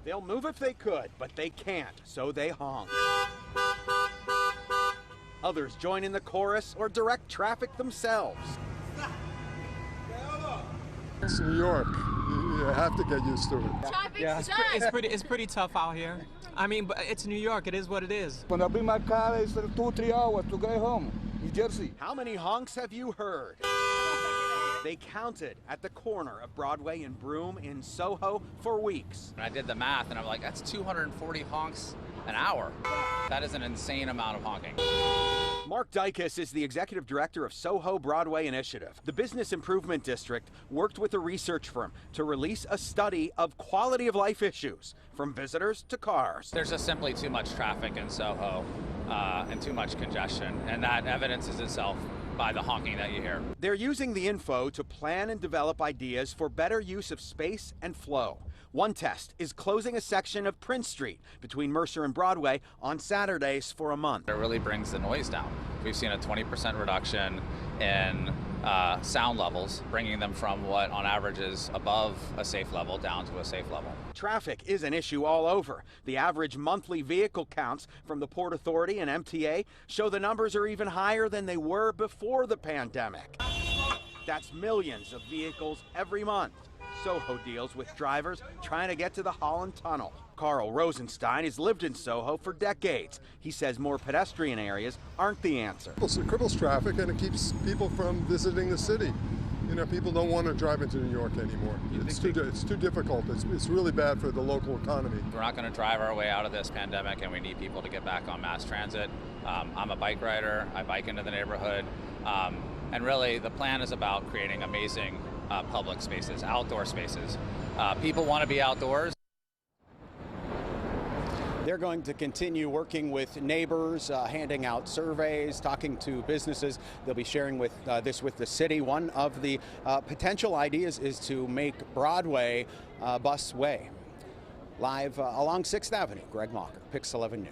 They'll move if they could, but they can't, so they honk. Others join in the chorus or direct traffic themselves. It's New York. You have to get used to it. Traffic sucks. It's pretty tough out here. I mean, but it's New York. It is what it is. When I bring my car, it's 2-3 hours to get home. New Jersey. How many honks have you heard? They counted at the corner of Broadway and Broome in Soho for weeks. And I did the math, and I'm like, that's 240 honks an hour. That is an insane amount of honking. Mark Dykes is the executive director of SoHo Broadway Initiative. The business improvement district worked with a research firm to release a study of quality of life issues, from visitors to cars. There's just simply too much traffic in Soho and too much congestion, and that evidences itself by the honking that you hear. They're using the info to plan and develop ideas for better use of space and flow. One test is closing a section of Prince Street between Mercer and Broadway on Saturdays for a month. It really brings the noise down. We've seen a 20% reduction in sound levels, bringing them from what on average is above a safe level down to a safe level. Traffic is an issue all over. The average monthly vehicle counts from the Port Authority and MTA show the numbers are even higher than they were before the pandemic. That's millions of vehicles every month. SoHo deals with drivers trying to get to the Holland Tunnel. Carl Rosenstein has lived in Soho for decades. He says more pedestrian areas aren't the answer. It cripples traffic and it keeps people from visiting the city. You know, people don't want to drive into New York anymore. It's too difficult. It's really bad for the local economy. We're not going to drive our way out of this pandemic, and we need people to get back on mass transit. I'm a bike rider. I bike into the neighborhood. And really, the plan is about creating amazing public spaces, outdoor spaces. People want to be outdoors. They're going to continue working with neighbors, handing out surveys, talking to businesses. They'll be sharing this with the city. One of the potential ideas is to make Broadway busway. Live along 6th Avenue, Greg Mocker, Pix 11 News.